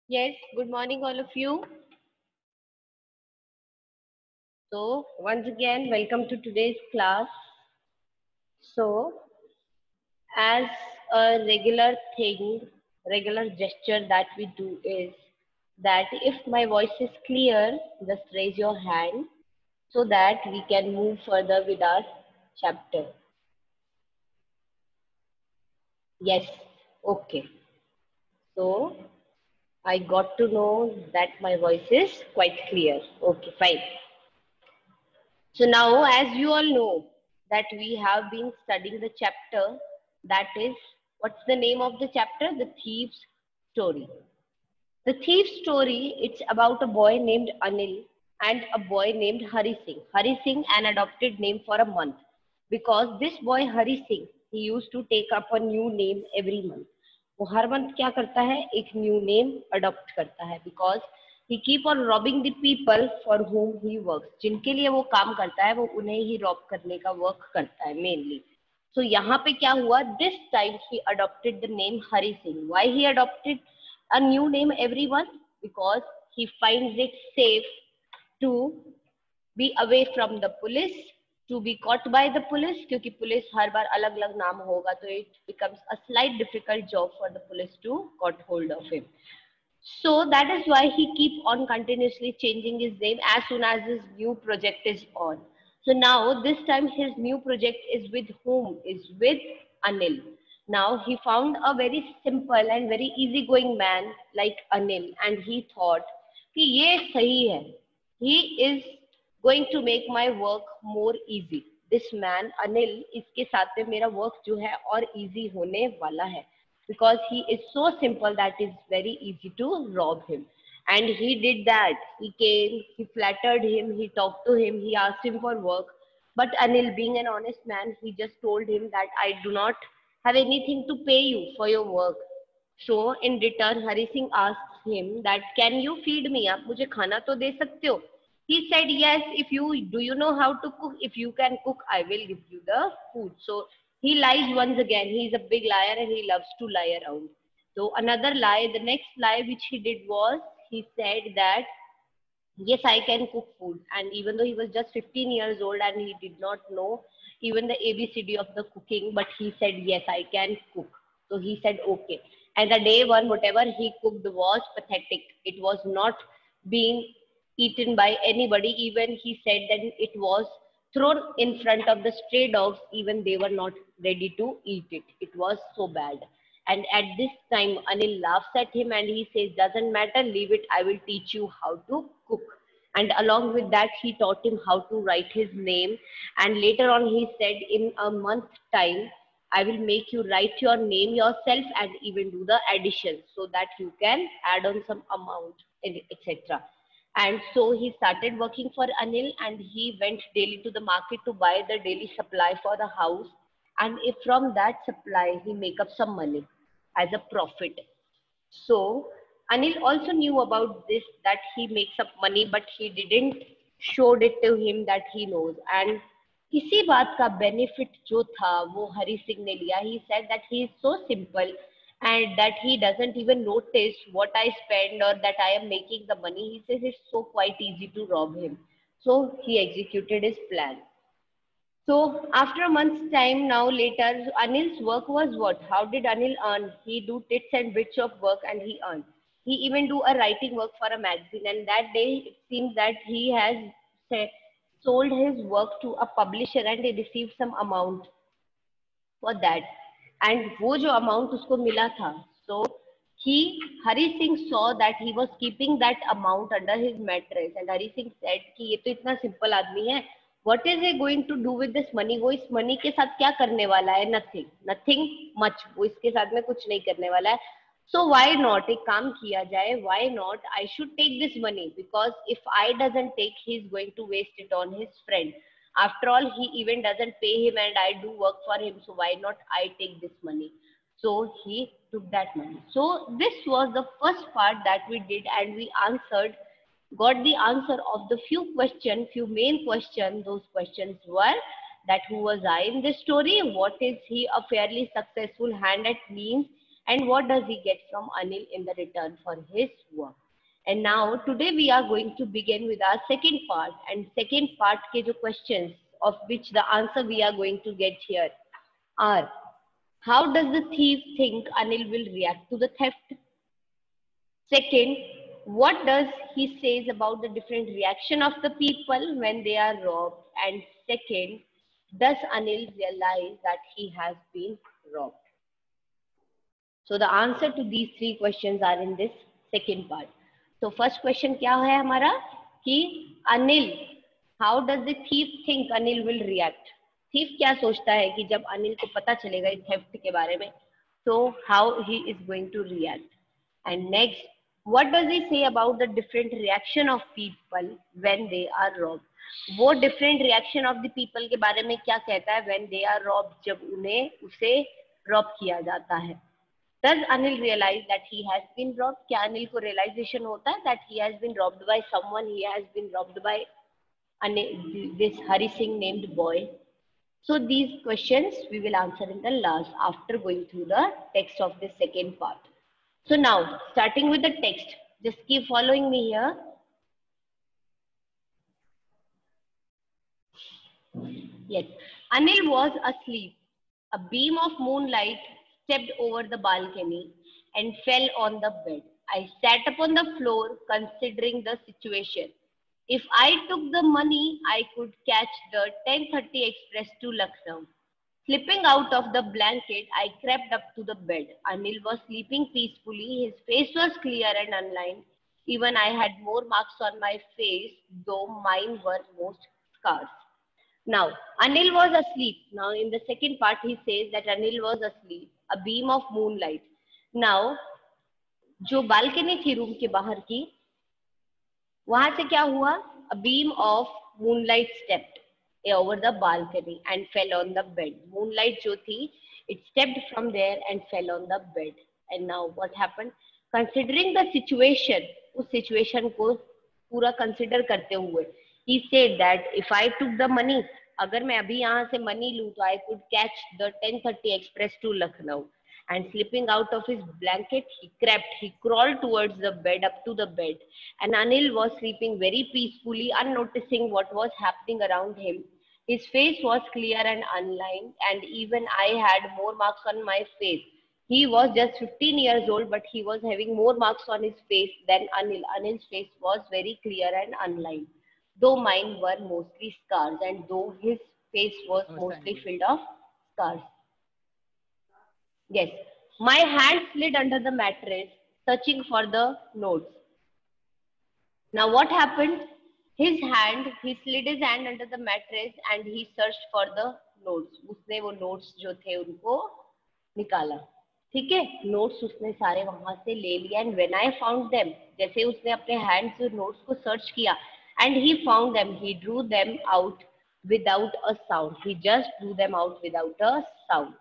Yes, good morning, all of you. So, once again, welcome to today's class. So, as a regular gesture that we do is that if my voice is clear, just raise your hand so that we can move further with our chapter. Yes, okay. So, I got to know that my voice is quite clear. Okay, fine. So now, as you all know, that we have been studying the chapter that is, what's the name of the chapter? The Thief's Story. The Thief's Story, it's about a boy named Anil and a boy named Hari Singh. Hari Singh, an adopted name for a month. Because this boy Hari Singh, he used to take up a new name every month. वो हर month क्या करता है एक new name adopt करता है because he keep on robbing the people for whom he works जिनके लिए वो काम करता है वो उन्हें ही रॉब करने का वर्क करता है मेनली सो यहाँ पे क्या हुआ this time he adopted the name Hari Singh why he adopted a new name everyone because he finds it safe to be away from the police to be caught by the police क्योंकि police हर बार अलग अलग नाम होगा तो it becomes a slight difficult job for the police to got hold of him so that is why he keep on continuously changing his name as soon as his new project is on so now this time his new project is with whom is with Anil now he found a very simple and very easygoing man like Anil and he thought कि ये सही है he is going to make my work more easy this man Anil इसके साथ में मेरा work जो है और easy होने वाला है because he is so simple that it's very easy to rob him and he did that he came he flattered him he talked to him he asked him for work but Anil being an honest man he just told him that I do not have anything to pay you for your work so in return Hari Singh asked him that can you feed me आप मुझे खाना तो दे सकते हो he said yes if you do you know how to cook if you can cook I will give you the food so he lies once again he is a big liar and he loves to lie around so another lie the next lie which he did was he said that yes I can cook food and even though he was just 15 years old and he did not know even the abcd of the cooking but he said yes I can cook so he said okay and the day one whatever he cooked was pathetic it was not being eaten by anybody even he said that it was thrown in front of the stray dogs even they were not ready to eat it was so bad and at this time, Anil laughs at him and he says, doesn't matter, leave it, I will teach you how to cook. And along with that, he taught him how to write his name. And later on, he said, in a month time, I will make you write your name yourself and even do the addition so that you can add on some amount, etc. And so he started working for Anil and he went daily to the market to buy the daily supply for the house. And if from that supply he make up some money as a profit. So Anil also knew about this that he makes up money, but he didn't showed it to him that he knows. And इसी बात का benefit जो था वो हरी सिंह ने लिया. He said that he is so simple and that he doesn't even notice what I spend or that I am making the money. He says it's so quite easy to rob him. So he executed his plan. So after a month's time, now later, Anil's work was what? How did Anil earn? He do tits and bits of work and he earned. He even do a writing work for a magazine and that day it seems that he has sold his work to a publisher and he received some amount for that. And वो जो amount उसको मिला था, so he Hari Singh saw that he was keeping that amount under his mattress and Hari Singh said कि ये तो इतना simple आदमी है, what is he going to do with this money? वो इस money के साथ क्या करने वाला है? Nothing, nothing much. वो इसके साथ में कुछ नहीं करने वाला है. So why not? एक काम किया जाए. Why not? I should take this money because if I doesn't take, he is going to waste it on his friend. After all, he even doesn't pay him and I do work for him. So why not I take this money? So he took that money. So this was the first part that we did and we answered, got the answer of the few questions, few main questions. Those questions were that who was I in this story? What is he a fairly successful hand at means? and what does he get from Anil in the return for his work. And now today we are going to begin with our second part, and second part के जो questions of which the answer we are going to get here are: how does the thief think Anil will react to the theft? Second, what does he says about the different reaction of the people when they are robbed? And second, does Anil realize that he has been robbed? So the answer to these three questions are in this second part. So first question क्या है हमारा कि Anil, how does the thief think Anil will react? Thief क्या सोचता है कि जब अनिल को पता चलेगा इस theft के बारे में, so how he is going to react? And next, what does he say about the different reaction of people when they are robbed? वो different reaction of the people के बारे में क्या कहता है when they are robbed, जब उन्हें उसे rob किया जाता है. Does Anil realize that he has been robbed? क्या अनिल को realization होता है that he has been robbed by someone? He has been robbed by this Hari Singh named boy. So these questions we will answer in the last after going through the text of the second part. So now starting with the text, just keep following me here. Yes, Anil was asleep. A beam of moonlight stepped over the balcony and fell on the bed. I sat upon the floor considering the situation. If I took the money, I could catch the 10:30 express to Lucknow. Slipping out of the blanket, I crept up to the bed. Anil was sleeping peacefully. His face was clear and unlined. Even I had more marks on my face, though mine were most scars. Now, Anil was asleep. Now, in the second part, he says that Anil was asleep. A beam of moonlight. Now, जो balcony थी room के बाहर की, वहां से क्या हुआ? A beam of moonlight stepped over the balcony and fell on the bed. Moonlight जो थी, it stepped from there and fell on the bed. And now what happened? Considering the situation, उस situation को पूरा consider करते हुए, he said that if I took the money, अगर मैं अभी यहाँ से money लूँ तो I could catch the 10:30 express to Lucknow. And slipping out of his blanket, he crawled towards the bed, up to the bed. And Anil was sleeping very peacefully, unnoticing what was happening around him. His face was clear and unlined, and even I had more marks on my face. He was just 15 years old, but he was having more marks on his face than Anil. Anil's face was very clear and unlined, though mine were mostly scars, and though his face was mostly filled of scars. Yes, my hand slid under the mattress, searching for the notes. Now what happened? He slid his hand under the mattress and he searched for the notes. उसने वो notes जो थे उनको निकाला. ठीक है, notes उसने सारे वहां से ले लिया. And when I found them, जैसे उसने अपने hand से notes को search किया, and he found them, he drew them out without a sound. He just drew them out without a sound.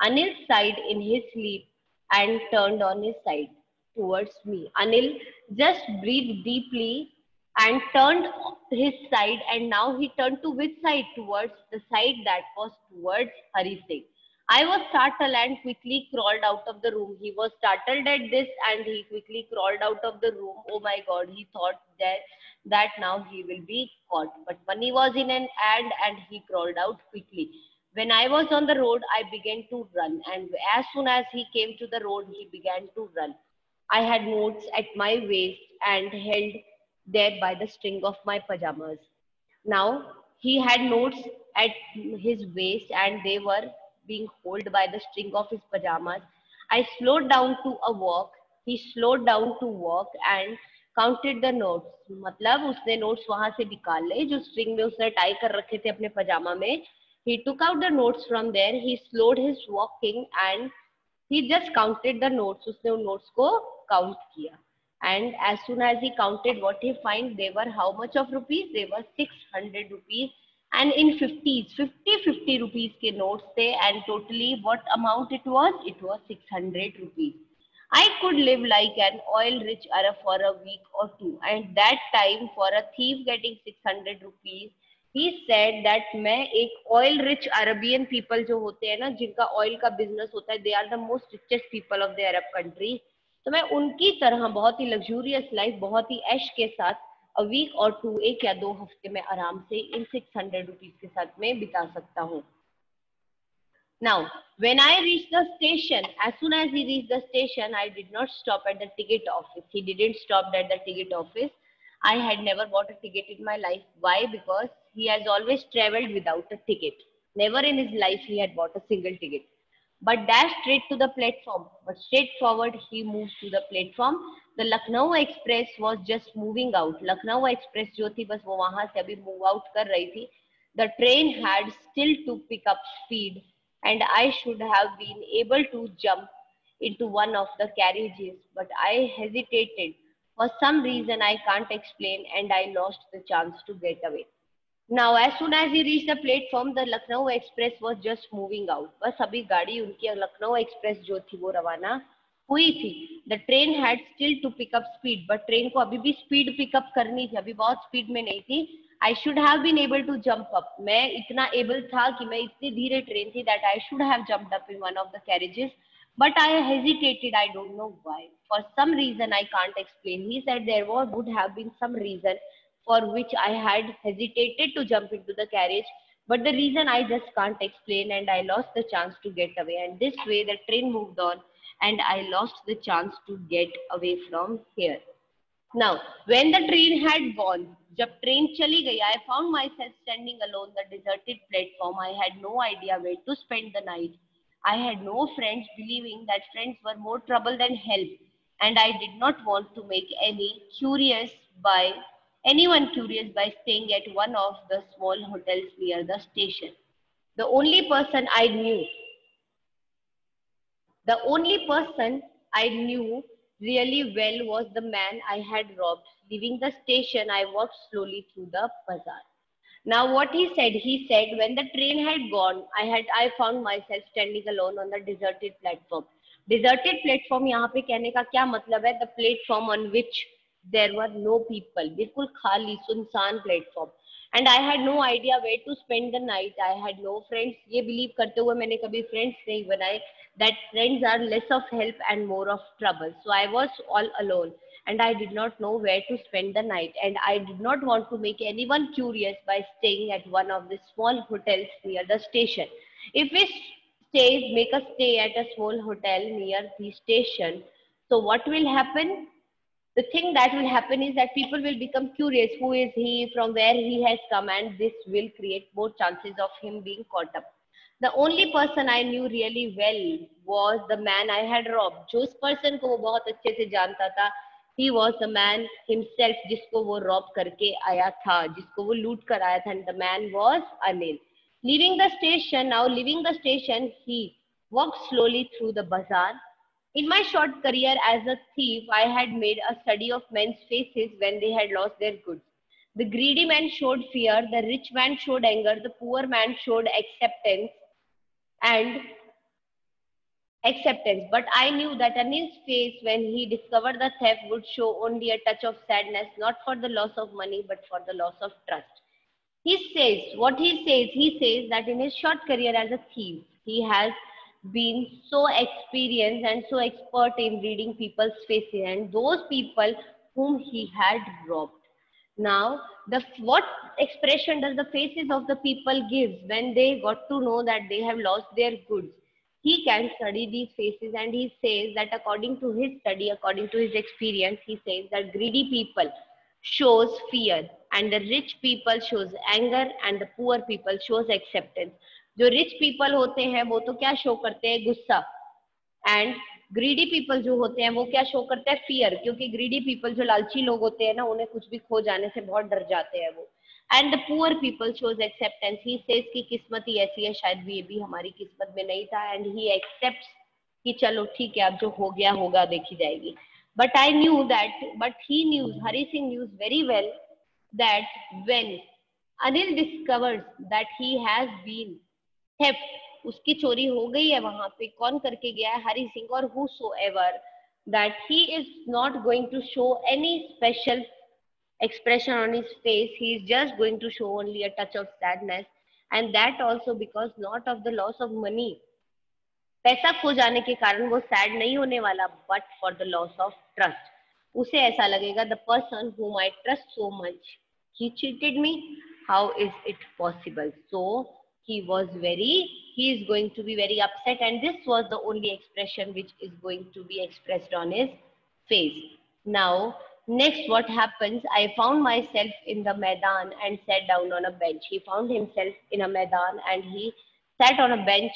Anil sighed in his sleep and turned on his side towards me. Anil just breathed deeply and turned his side, and now he turned to which side? Towards the side that was towards Hari Singh. I was startled and quickly crawled out of the room. He was startled at this and he quickly crawled out of the room. Oh my God, he thought that now he will be caught. But money was in an ad and he crawled out quickly. When I was on the road, I began to run, and as soon as he came to the road, he began to run. I had notes at my waist and held there by the string of my pajamas. Now he had notes at his waist and they were being held by the string of his pajamas. I slowed down to a walk. He slowed down to walk and counted the notes. मतलब उसने notes वहां से निकाल ले जो string में उसने tie कर रखे थे अपने पजामा में. He took out the notes from there. He slowed his walking and he just counted the notes. उसने उन notes को count किया. And as soon as he counted what he find, they were how much of rupees? They were 600 rupees. And in 50 rupees के notes थे, and totally what amount it was? It was 600 rupees. I could live like an oil-rich Arab for a week or two. And that time, for a thief getting 600 rupees, he said that मैं एक oil rich Arabian people जो होते हैं ना, जिनका oil का business होता है, they are the most richest people of the Arab country. तो मैं उनकी तरह बहुत ही luxurious life, बहुत ही ऐश के साथ a week or two, एक या दो हफ्ते में आराम से इन 600 rupees के साथ में बिता सकता हूँ. Now, when I reached the station, as soon as he reached the station, I did not stop at the ticket office. He didn't stop at the ticket office. I had never bought a ticket in my life. Why? Because he has always traveled without a ticket. Never in his life he had bought a single ticket. But dashed straight to the platform. But straightforward he moved to the platform. The Lucknow Express was just moving out. Lucknow Express जो थी बस वो वहाँ से अभी move out कर रही थी. The train had still to pick up speed, and I should have been able to jump into one of the carriages, but I hesitated. For some reason I can't explain, and I lost the chance to get away. Now, as soon as he reached the platform, the Lucknow Express was just moving out. बस अभी गाड़ी उनकी Lucknow Express जो थी वो रवाना हुई थी. The train had still to pick up speed, but train को अभी भी speed pick up करनी थी, अभी बहुत speed में नहीं थी. I should have been able to jump up. मैं इतना able था कि मैं इतनी धीरे train थी that I should have jumped up in one of the carriages, but I hesitated. I don't know why. For some reason I can't explain. He said there would have been some reason for which I had hesitated to jump into the carriage, but the reason I just can't explain, and I lost the chance to get away. And this way the train moved on, and I lost the chance to get away from here. Now, when the train had gone, जब train चली गई, I found myself standing alone on the deserted platform. I had no idea where to spend the night. I had no friends, believing that friends were more trouble than help, and I did not want to make anyone curious by staying at one of the small hotels near the station. The only person I knew the only person I knew really well was the man I had robbed. Leaving the station, I walked slowly through the bazaar. Now, what he said, when the train had gone, I found myself standing alone on the deserted platform. Deserted platform यहाँ पे कहने का क्या मतलब है? The platform on which there were no people. बिल्कुल खाली सुनसान platform. And I had no idea where to spend the night. I had no friends. ये believe करते हुए मैंने कभी friends नहीं बनाए. That friends are less of help and more of trouble. So I was all alone, and I did not know where to spend the night, and I did not want to make anyone curious by staying at one of the small hotels near the station. If we make a stay at a small hotel near the station, so what will happen? The thing that will happen is that people will become curious, who is he, from where he has come, and this will create more chances of him being caught up. The only person I knew really well was the man I had robbed. जो उस person को वो बहुत अच्छे से जानता था, he was the man himself जिसको वो rob करके आया था, जिसको वो loot कर आया था, and the man was Anil. Leaving the station, he walked slowly through the bazaar. In my short career as a thief, I had made a study of men's faces when they had lost their goods. The greedy man showed fear, the rich man showed anger, the poor man showed and acceptance. But I knew that Anil's face when he discovered the theft would show only a touch of sadness, not for the loss of money, but for the loss of trust. He says that in his short career as a thief, he has been so experienced and so expert in reading people's faces and those people whom he had robbed. Now, what expression does the faces of the people give when they got to know that they have lost their goods? He can study these faces, and he says that according to his study, according to his experience, he says that greedy people shows fear, and the rich people shows anger, and the poor people shows acceptance. जो rich people होते हैं वो तो क्या show करते हैं? गुस्सा. And greedy people जो होते हैं वो क्या शो करते हैं? फियर, क्योंकि ग्रीडी पीपल जो लालची लोग होते हैं ना, उन्हें कुछ भी खो जाने से बहुत डर जाते हैं वो. And the poor people shows acceptance. He says कि किस्मत ही ऐसी है, शायद ये भी हमारी किस्मत में नहीं था, एंड ही एक्सेप्ट्स कि चलो ठीक है, अब जो हो गया होगा, देखी जाएगी. But he knows, Hari Singh knows very well that when Anil discovers that he has been theft, उसकी चोरी हो गई है, वहां पे कौन करके गया है? हरी सिंह. और whosoever that he is not going to show any special expression on his face. He is just going to show only a touch of sadness, and that also because not of the loss of money. पैसा खो जाने के कारण वो sad नहीं होने वाला, but for the loss of trust. उसे ऐसा लगेगा the person whom I trust so much, he cheated me. How is it possible? So he was very, he is going to be very upset, and this was the only expression which is going to be expressed on his face. Now, next what happens, I found myself in the Maidan and sat down on a bench. He found himself in a Maidan and he sat on a bench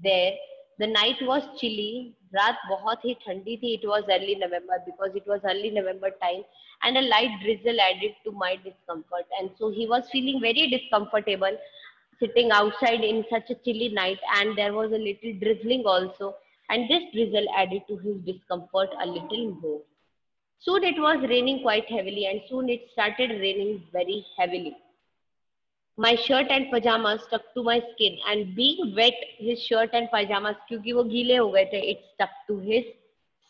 there. The night was chilly, रात बहुत ही ठंडी थी. It was early November, because it was early November time, and a light drizzle added to my discomfort, and so he was feeling very discomfortable sitting outside in such a chilly night, and there was a little drizzling also, and this drizzle added to his discomfort a little more. Soon it was raining quite heavily, and soon it started raining very heavily. My shirt and pajamas stuck to my skin, and being wet, his shirt and pajamas, क्योंकि वो गीले हो गए थे, it stuck to his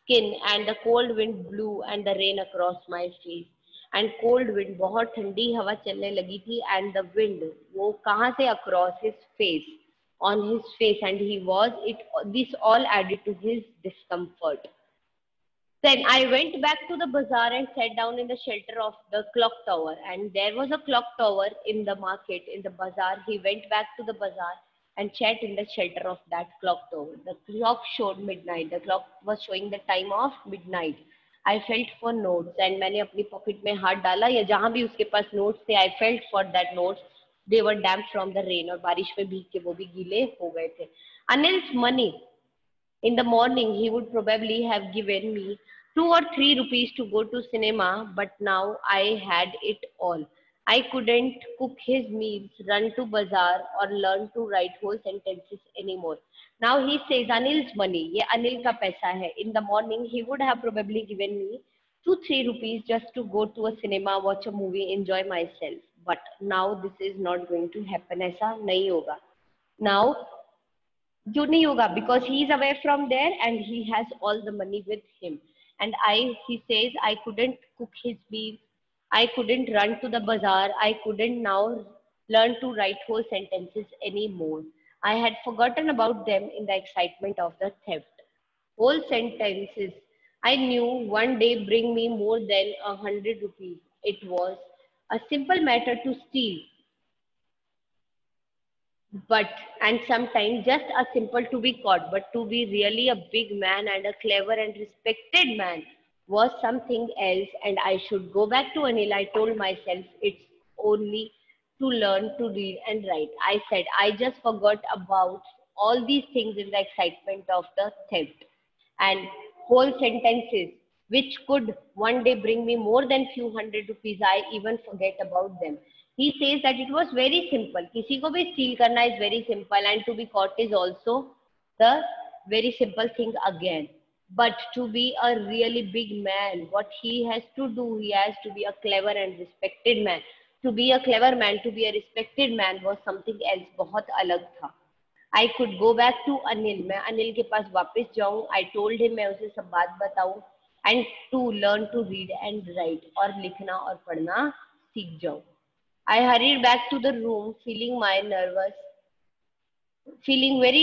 skin, and the cold wind blew and the rain across my face. And cold wind, बहुत ठंडी हवा चलने लगी थी, and the wind, वो कहाँ से across his face, on his face, and he was it. This all added to his discomfort. Then I went back to the bazaar and sat down in the shelter of the clock tower. And there was a clock tower in the market, in the bazaar. He went back to the bazaar and sat in the shelter of that clock tower. The clock showed midnight. The clock was showing the time of midnight. I felt for notes, and मैंने अपनी pocket में हाथ डाला या जहाँ भी उसके पास notes थे. I felt for that notes. They were damp from the rain, और बारिश में भीग के वो भी गीले हो गए थे. Anil's money. In the morning, he would probably have given me 2 or 3 rupees to go to cinema, but now I had it all. I couldn't cook his meals, run to bazaar, or learn to write whole sentences anymore. Now he says, Anil's money, ye Anil ka paisa hai. In the morning, he would have probably given me 2 3 rupees just to go to a cinema, watch a movie, enjoy myself. But now this is not going to happen. ऐसा नहीं होगा. Now क्यों नहीं होगा? Because he is away from there and he has all the money with him. And he says, I couldn't cook his meals, I couldn't run to the bazaar, I couldn't now learn to write whole sentences anymore. I had forgotten about them in the excitement of the theft. Whole sentences, I knew, one day bring me more than 100 rupees. It was a simple matter to steal, but and sometimes just a simple to be caught, but to be really a big man and a clever and respected man was something else. And I should go back to Anil. I told myself it's only to learn to read and write. I said I just forgot about all these things in the excitement of the theft, and whole sentences which could one day bring me more than few hundred rupees, I even forget about them. He says that it was very simple. किसी को भी steal करना is very simple, and to be caught is also the very simple thing again. But to be a really big man, what he has to do, he has to be a clever and respected man. To be a clever man, to be a respected man was something else, बहुत अलग था. I could go back to Anil. मैं अनिल के पास वापस जाऊं. I told him, मैं उसे सब बात बताऊं. And to learn to read and write, और लिखना और पढ़ना सीख जाऊं. I hurried back to the room, feeling very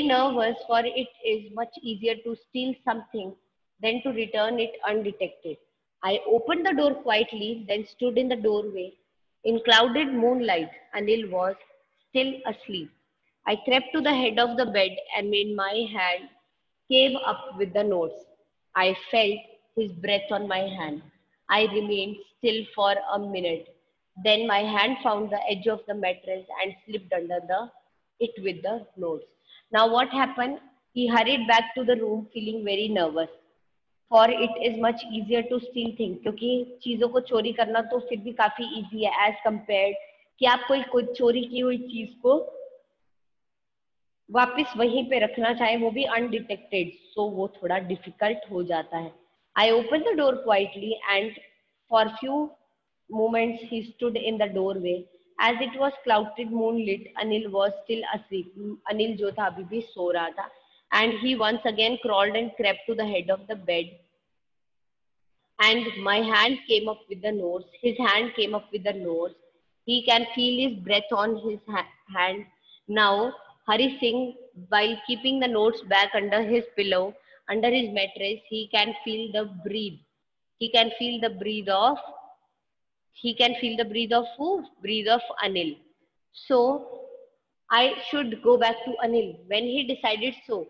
nervous, for it is much easier to steal something than to return it undetected. I opened the door quietly, then stood in the doorway. In clouded moonlight, Anil was still asleep. I crept to the head of the bed and made my hand came up with the notes. I felt his breath on my hand. I remained still for a minute. Then my hand found the edge of the mattress and slipped under it with the notes. Now what happened? He hurried back to the room feeling very nervous. For it is much easier to steal things, क्योंकि चीजों को चोरी करना तो फिर भी काफी easy है as compared कि आप कोई चोरी की हुई चीज को वापस वहीं पे रखना चाहे, वो भी अनडिटेक्टेड, सो वो थोड़ा डिफिकल्ट हो जाता है. I opened the door quietly, and for few moments he stood in the doorway. As it was clouded moonlit, Anil was still asleep. Anil जो था अभी भी सो रहा था, and he once again crawled and crept to the head of the bed and my hand came up with the notes. His hand came up with the notes. He can feel his breath on his hand. Now, Hari Singh, while keeping the notes back under his pillow, under his mattress, he can feel the breathe. He can feel the breathe of he can feel the breathe of who? Breathe of Anil. So I should go back to Anil. When he decided so,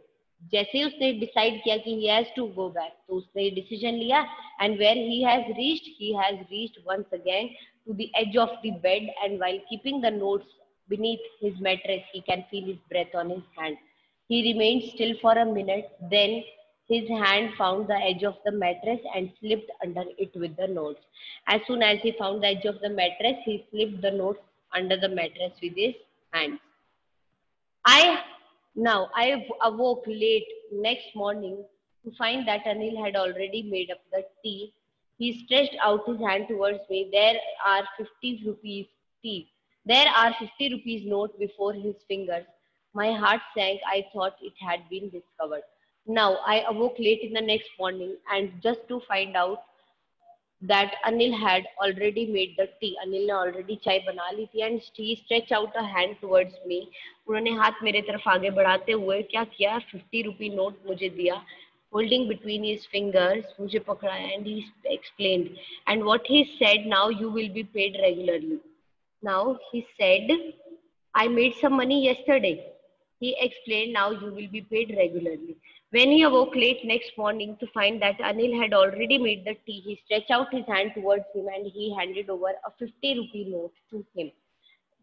जैसे उसने decide किया कि he has to go back, तो उसने decision लिया and where he has reached once again to the edge of the bed and while keeping the notes beneath his mattress, he can feel his breath on his hand. He remained still for a minute, then his hand found the edge of the mattress and slipped under it with the notes. As soon as he found the edge of the mattress, he slipped the notes under the mattress with his hands. I I awoke late next morning to find that Anil had already made up the tea. He stretched out his hand towards me. There are 50 rupees tea. There are 50 rupees note before his fingers. My heart sank. I thought it had been discovered. Now I awoke late in the next morning and just to find out that Anil had already made the tea. Anil ने already चाय बना ली थी and he stretched out a hand towards me. उन्होंने हाथ मेरे तरफ आगे बढ़ाते हुए क्या किया 50 रुपी नोट मुझे दिया. Holding between his fingers, मुझे पकड़ाया and he explained. And what he said, now you will be paid regularly. Now he said, I made some money yesterday. He explained, now you will be paid regularly. When he awoke late next morning to find that Anil had already made the tea, he stretched out his hand towards him and he handed over a 50 rupee note to him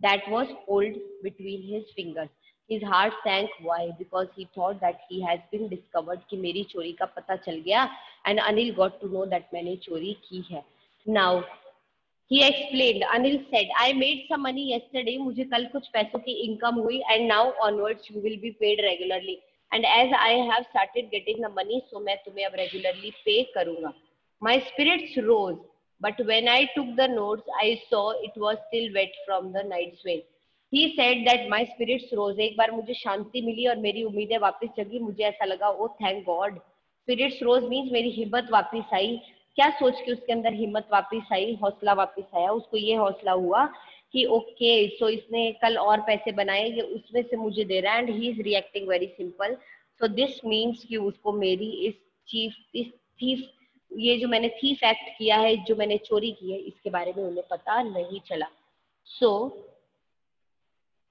that was held between his fingers. His heart sank. Why? Because he thought that he has been discovered कि मेरी चोरी का पता चल गया and Anil got to know that मैंने चोरी की है. Now he explained, Anil said, I made some money yesterday. मुझे कल कुछ पैसों की income हुई and now onwards you will be paid regularly. And as I have started getting the money, so मैं तुम्हें अब regularly pay करूँगा. My spirits rose, but when I took the notes, I saw it was still wet from the night's rain. He said that my spirits rose. एक बार मुझे शांति मिली और मेरी उम्मीदें वापस जगी. मुझे ऐसा लगा, oh thank God. Spirits rose means मेरी हिम्मत वापस आई. क्या सोच के उसके अंदर हिम्मत वापस आई, हौसला वापस आया. उसको ये हौसला हुआ कि ओके सो इसने कल और पैसे बनाए, ये उसमें से मुझे दे रहा है and he is reacting very simple. So this means कि उसको मेरी इस थीफ ये जो मैंने थीफ एक्ट किया है, जो मैंने चोरी की है, इसके बारे में उन्हें पता नहीं चला. सो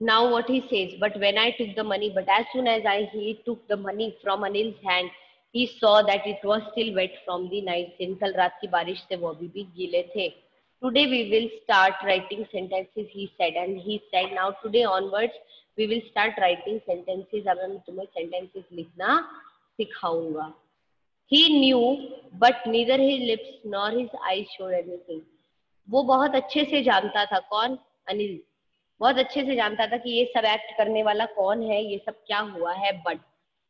now what he says, but when I took the money, but as soon as he took the money from Anil's hand, he saw that it was still wet from the night rain. कल रात की बारिश से वो अभी भी गीले थे. Today we will start writing sentences, he said, and he said now today onwards we will start writing sentences. अब मैं तुम्हें sentences लिखना सिखाऊंगा. He knew, but neither his lips nor his eyes showed anything. वो बहुत अच्छे से जानता था. कौन? अनिल. बहुत अच्छे से जानता था कि ये सब एक्ट करने वाला कौन है, ये सब क्या हुआ है. बट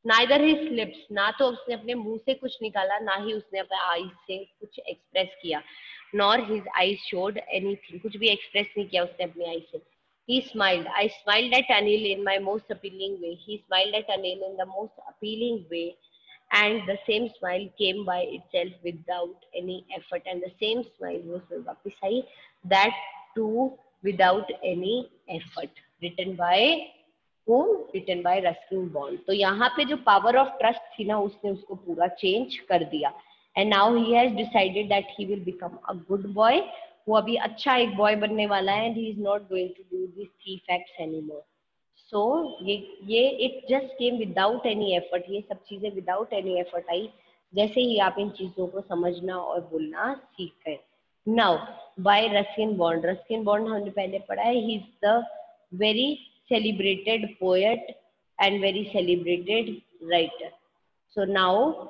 नाइदर हिज लिप्स, ना तो उसने अपने मुंह से कुछ निकाला, ना ही उसने अपने आईज से कुछ एक्सप्रेस किया. Nor his eyes showed anything, कुछ भी एक्सप्रेस नहीं किया उसने अपनी आई से. He smiled. I smiled at Anil in my most appealing way. He smiled at Anil in the most appealing way, and the same smile came by itself without any effort. And the same smile was वापस आई, that too without any effort. Written by whom? Written by Ruskin Bond. तो यहाँ पे जो power of trust थी ना, उसने उसको पूरा change कर दिया. And now he has decided that he will become a good boy. वो अभी अच्छा एक boy बनने वाला है and he is not going to do these thief acts anymore. सो ये it just came without any effort. ये सब चीजें विदाउट एनी एफर्ट आई जैसे ही आप इन चीजों को समझना और बोलना सीख गए. Now bye Ruskin bond. Ruskin bond हमने पहले पढ़ा है. He is the very celebrated poet and very celebrated writer. So now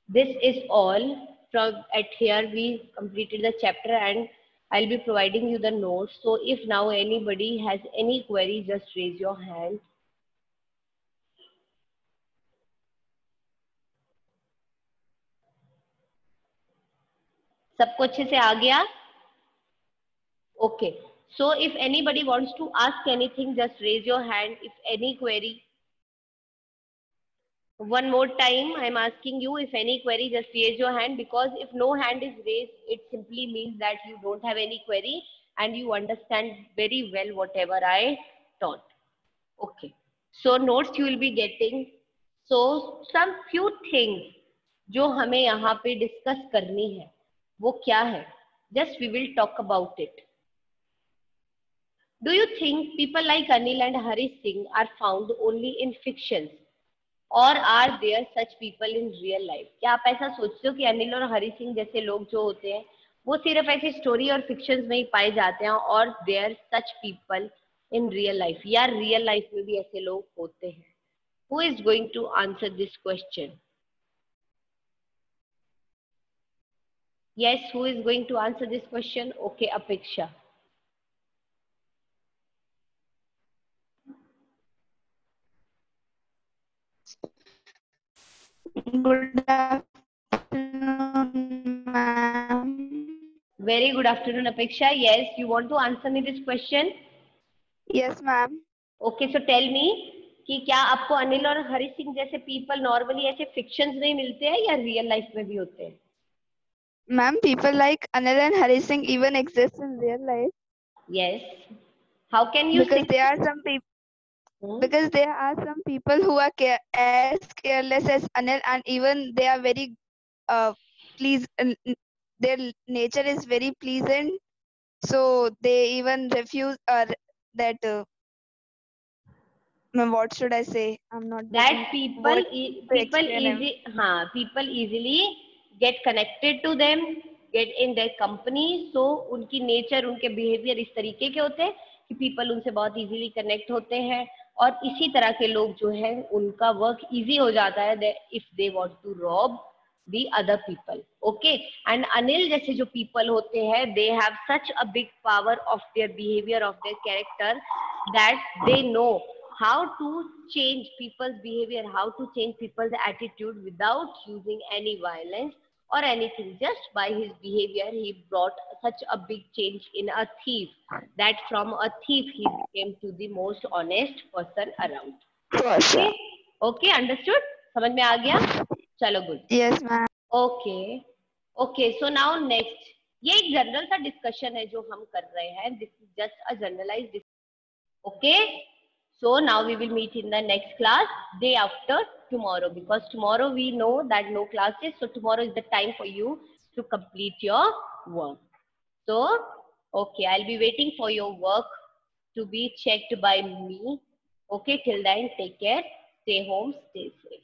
this is all. From at here we completed the chapter and I'll be providing you the notes. So if now anybody has any query, just raise your hand. सबको अच्छे से आ गया? Okay. So if anybody wants to ask anything, just raise your hand. If any query. One more time, I'm asking you, if any query, just raise your hand, because if no hand is raised, it simply means that you don't have any query and you understand very well whatever I taught. Okay, so notes you will be getting. So some few things जो हमें यहाँ पे discuss करनी है वो क्या है, just we will talk about it. Do you think people like Anil and Hari Singh are found only in fictions, और are there such people in real life? क्या आप ऐसा सोचते हो कि अनिल और हरि सिंह जैसे लोग जो होते हैं वो सिर्फ ऐसे स्टोरी और फिक्शंस में ही पाए जाते हैं, और there such people in real life, या रियल लाइफ में भी ऐसे लोग होते हैं? Who is going to answer this question? Yes, who is going to answer this question? Okay, Apeksha. Good afternoon, ma'am. Very good afternoon, Apeksha. Yes, you want to answer me this question? Yes, ma'am. Okay, so tell me कि क्या आपको अनिल और हरि सिंह जैसे people normally ऐसे fictions में ही मिलते हैं या रियल लाइफ में भी होते हैं? Ma'am, people like Anil and Hari Singh even exist in real life. Yes. How can you because say? there are some people because there are some people who are as careless as Anil, and even they are very please. Their nature is very pleasant, so they even refuse that. What should I say? I'm not That getting words to explain him. people easily get connected to them, get in their company. So उनकी nature, उनके behaviour इस तरीके के होते हैं कि people उनसे बहुत इजीली कनेक्ट होते हैं, और इसी तरह के लोग जो है उनका वर्क इजी हो जाता है if they want to rob the other people. Okay, and Anil जैसे जो people होते हैं, they have such a big power of their behavior, of their character, that they know how to change people's behavior, how to change people's attitude without using any violence or anything. Just by his behavior he brought such a big change in a thief, that from a thief he became to the most honest person around. Okay, okay, understood? समझ में आ गया? चलो, good. Yes, ma'am. Okay, okay, so now next. ये एक general सा discussion है जो हम कर रहे हैं. This is just a generalised. Okay, so now we will meet in the next class day after tomorrow, because tomorrow we know that no classes, so tomorrow is the time for you to complete your work. So okay, I'll be waiting for your work to be checked by me. Okay, till then take care, stay home, stay safe.